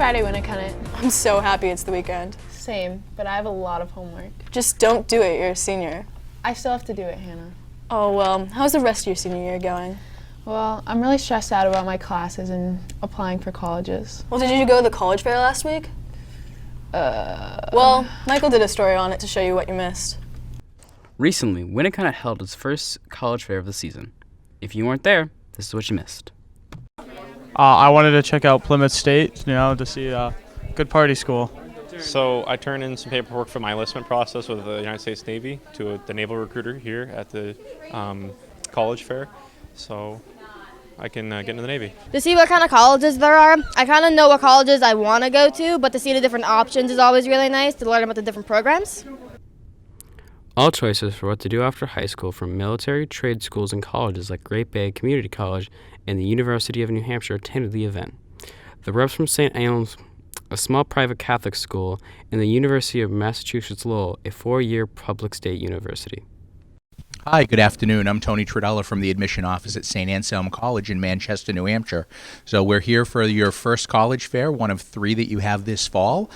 Friday, Winnicott. I'm so happy it's the weekend. Same, but I have a lot of homework. Just don't do it, you're a senior. I still have to do it, Hannah. Oh, well, how's the rest of your senior year going? Well, I'm really stressed out about my classes and applying for colleges. Well, did you go to the college fair last week? Well, Michael did a story on it to show you what you missed. Recently, Winnicott held its first college fair of the season. If you weren't there, this is what you missed. I wanted to check out Plymouth State, to see a good party school. So I turned in some paperwork for my enlistment process with the United States Navy to the naval recruiter here at the college fair, so I can get into the Navy. To see what kind of colleges there are. I kind of know what colleges I want to go to, but to see the different options is always really nice, to learn about the different programs. All choices for what to do after high school from military, trade schools, and colleges like Great Bay Community College and the University of New Hampshire attended the event. The reps from St. Anselm's, a small private Catholic school, and the University of Massachusetts Lowell, a 4-year public state university. Hi, good afternoon. I'm Tony Tredella from the admission office at St. Anselm College in Manchester, New Hampshire. So we're here for your first college fair, one of 3 that you have this fall.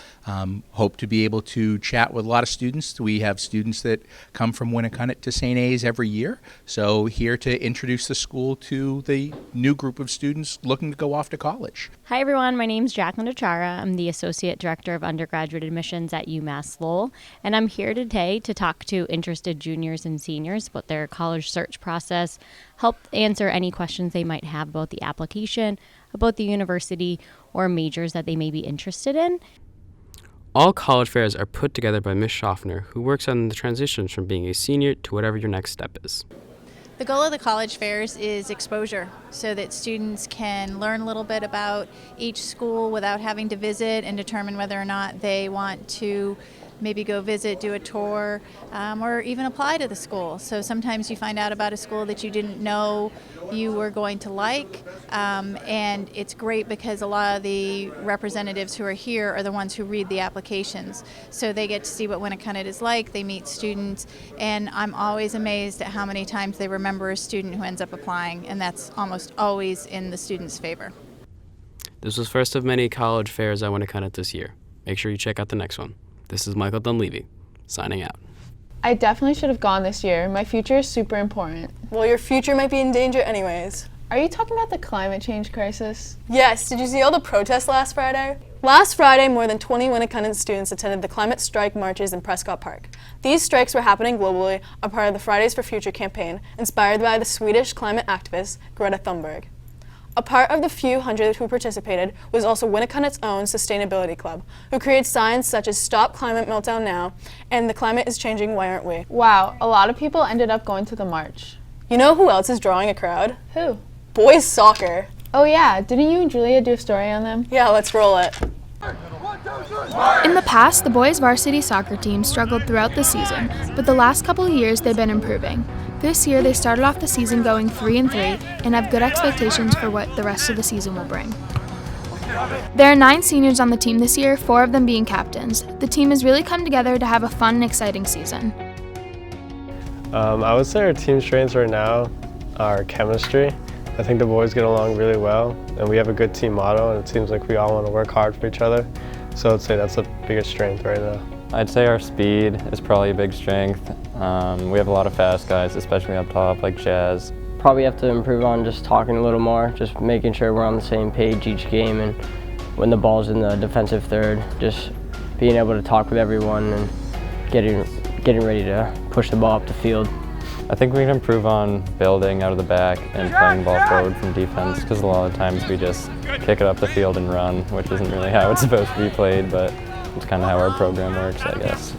Hope to be able to chat with a lot of students. We have students that come from Winnicott to St. A's every year. So here to introduce the school to the new group of students looking to go off to college. Hi everyone, my name is Jacqueline Achara. I'm the Associate Director of Undergraduate Admissions at UMass Lowell, and I'm here today to talk to interested juniors and seniors about their college search process, help answer any questions they might have about the application, about the university, or majors that they may be interested in. All college fairs are put together by Ms. Schaffner, who works on the transitions from being a senior to whatever your next step is. The goal of the college fairs is exposure, so that students can learn a little bit about each school without having to visit and determine whether or not they want to maybe go visit, do a tour, or even apply to the school. So sometimes you find out about a school that you didn't know you were going to like, and it's great because a lot of the representatives who are here are the ones who read the applications. So they get to see what Winnicott is like, they meet students, and I'm always amazed at how many times they remember a student who ends up applying, and that's almost always in the student's favor. This was first of many college fairs at Winnicott this year. Make sure you check out the next one. This is Michael Dunleavy, signing out. I definitely should have gone this year. My future is super important. Well, your future might be in danger anyways. Are you talking about the climate change crisis? Yes, did you see all the protests last Friday? Last Friday, more than 20 Winnicott students attended the climate strike marches in Prescott Park. These strikes were happening globally, a part of the Fridays for Future campaign, inspired by the Swedish climate activist Greta Thunberg. A part of the few hundred who participated was also Winnicott's own Sustainability Club, who created signs such as Stop Climate Meltdown Now and The Climate is Changing, Why Aren't We? Wow, a lot of people ended up going to the march. You know who else is drawing a crowd? Who? Boys soccer. Oh yeah, didn't you and Julia do a story on them? Yeah, let's roll it. In the past, the boys' varsity soccer team struggled throughout the season, but the last couple of years they've been improving. This year they started off the season going 3-3 and have good expectations for what the rest of the season will bring. There are 9 seniors on the team this year, 4 of them being captains. The team has really come together to have a fun and exciting season. I would say our team strengths right now are chemistry. I think the boys get along really well, and we have a good team motto, and it seems like we all want to work hard for each other. So I'd say that's the biggest strength right now. I'd say our speed is probably a big strength. We have a lot of fast guys, especially up top, like Jazz. Probably have to improve on just talking a little more, just making sure we're on the same page each game, and when the ball's in the defensive third, just being able to talk with everyone and getting ready to push the ball up the field. I think we can improve on building out of the back and playing the ball forward from defense, because a lot of times we just kick it up the field and run, which isn't really how it's supposed to be played, but it's kind of how our program works, I guess.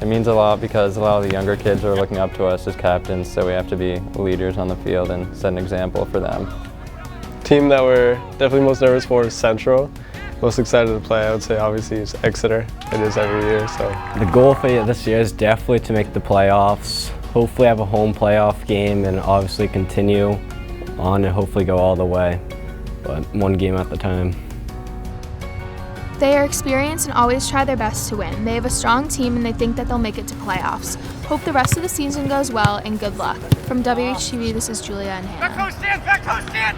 It means a lot because a lot of the younger kids are looking up to us as captains, so we have to be leaders on the field and set an example for them. Team that we're definitely most nervous for is Central. Most excited to play, I would say, obviously, is Exeter. It is every year, so. The goal for this year is definitely to make the playoffs, hopefully have a home playoff game, and obviously continue on and hopefully go all the way, but one game at a time. They are experienced and always try their best to win. They have a strong team and they think that they'll make it to playoffs. Hope the rest of the season goes well and good luck. From WHTV, this is Julia and Hannah. Back home stand! Back home stand!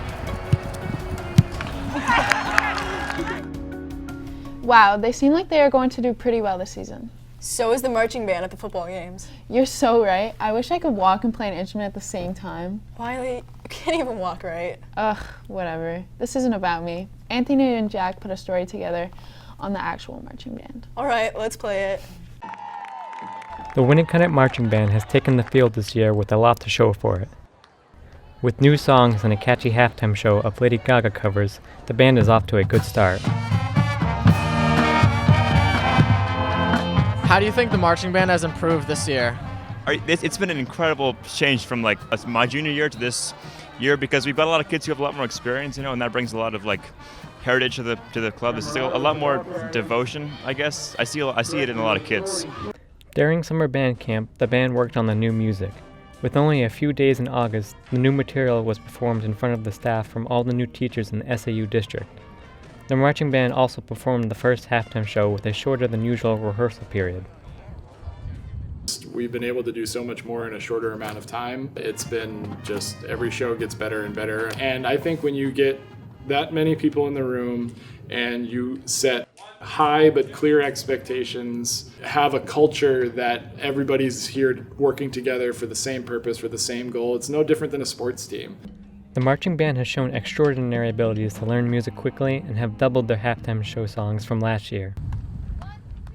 Wow, they seem like they are going to do pretty well this season. So is the marching band at the football games. You're so right. I wish I could walk and play an instrument at the same time. Wiley, you can't even walk right. Ugh, whatever. This isn't about me. Anthony and Jack put a story together on the actual marching band. All right, let's play it. The Winnacunnet Marching Band has taken the field this year with a lot to show for it. With new songs and a catchy halftime show of Lady Gaga covers, the band is off to a good start. How do you think the marching band has improved this year? It's been an incredible change from my junior year to this year because we've got a lot of kids who have a lot more experience, and that brings a lot of heritage to the club. There's a lot more devotion, I guess. I see it in a lot of kids. During summer band camp, the band worked on the new music. With only a few days in August, the new material was performed in front of the staff from all the new teachers in the SAU district. The marching band also performed the first halftime show with a shorter than usual rehearsal period. We've been able to do so much more in a shorter amount of time. It's been just every show gets better and better. And I think when you get that many people in the room and you set high but clear expectations, have a culture that everybody's here working together for the same purpose, for the same goal, it's no different than a sports team. The marching band has shown extraordinary abilities to learn music quickly and have doubled their halftime show songs from last year.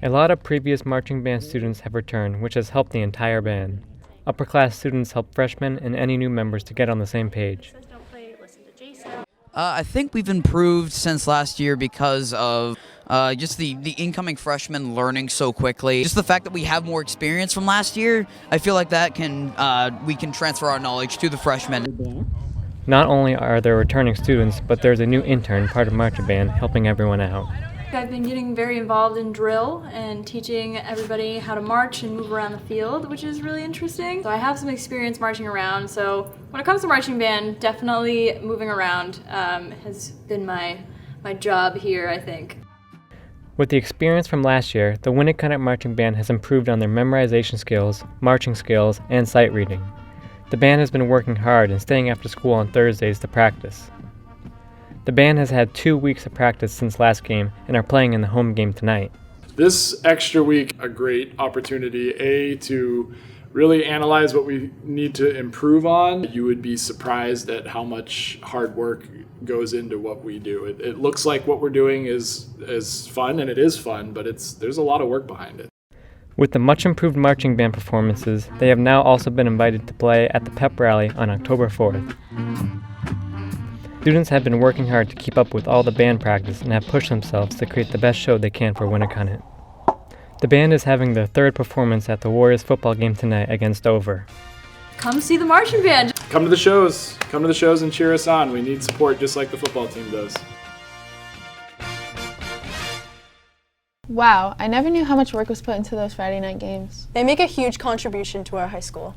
A lot of previous marching band students have returned, which has helped the entire band. Upper-class students help freshmen and any new members to get on the same page. I think we've improved since last year because of just the incoming freshmen learning so quickly. Just the fact that we have more experience from last year, I feel like that we can transfer our knowledge to the freshmen. Not only are there returning students, but there's a new intern, part of marching band, helping everyone out. I've been getting very involved in drill and teaching everybody how to march and move around the field, which is really interesting. So I have some experience marching around, so when it comes to marching band, definitely moving around has been my job here, I think. With the experience from last year, the Winnacunnet Marching Band has improved on their memorization skills, marching skills, and sight reading. The band has been working hard and staying after school on Thursdays to practice. The band has had 2 weeks of practice since last game and are playing in the home game tonight. This extra week, a great opportunity, to really analyze what we need to improve on. You would be surprised at how much hard work goes into what we do. It looks like what we're doing is fun, and it is fun, but there's a lot of work behind it. With the much improved marching band performances, they have now also been invited to play at the pep rally on October 4th. Students have been working hard to keep up with all the band practice and have pushed themselves to create the best show they can for Winnacunnet. The band is having their third performance at the Warriors football game tonight against Dover. Come see the marching band. Come to the shows. Come to the shows and cheer us on. We need support just like the football team does. Wow, I never knew how much work was put into those Friday night games. They make a huge contribution to our high school.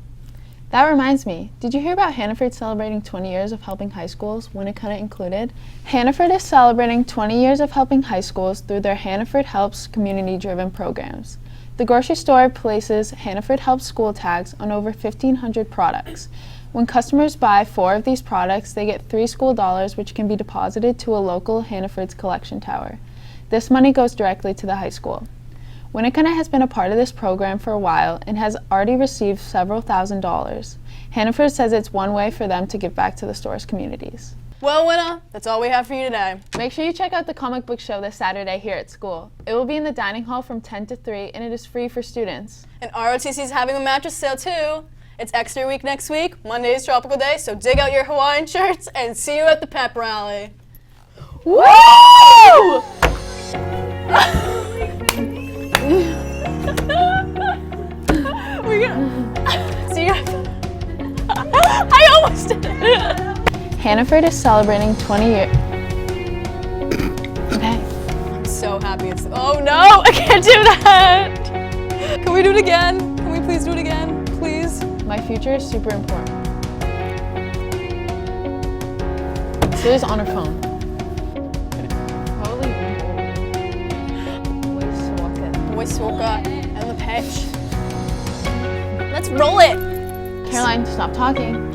That reminds me, did you hear about Hannaford celebrating 20 years of helping high schools, Winnacunnet included? Hannaford is celebrating 20 years of helping high schools through their Hannaford Helps community-driven programs. The grocery store places Hannaford Helps school tags on over 1,500 products. When customers buy 4 of these products, they get 3 school dollars, which can be deposited to a local Hannaford's collection tower. This money goes directly to the high school. Winnacunnet has been a part of this program for a while and has already received several $1,000s. Hannaford says it's one way for them to give back to the store's communities. Well, Winna, that's all we have for you today. Make sure you check out the comic book show this Saturday here at school. It will be in the dining hall from 10 to 3, and it is free for students. And ROTC is having a mattress sale too. It's Extra Week next week. Monday is Tropical Day, so dig out your Hawaiian shirts and see you at the pep rally. Woo! See you. I almost did it. Hannaford is celebrating 20 years. Okay. I'm so happy it's. Oh no! I can't do that! Can we do it again? Can we please do it again? Please? My future is super important. Liz on her phone. Voice and the pitch. Let's roll it! Caroline, stop talking.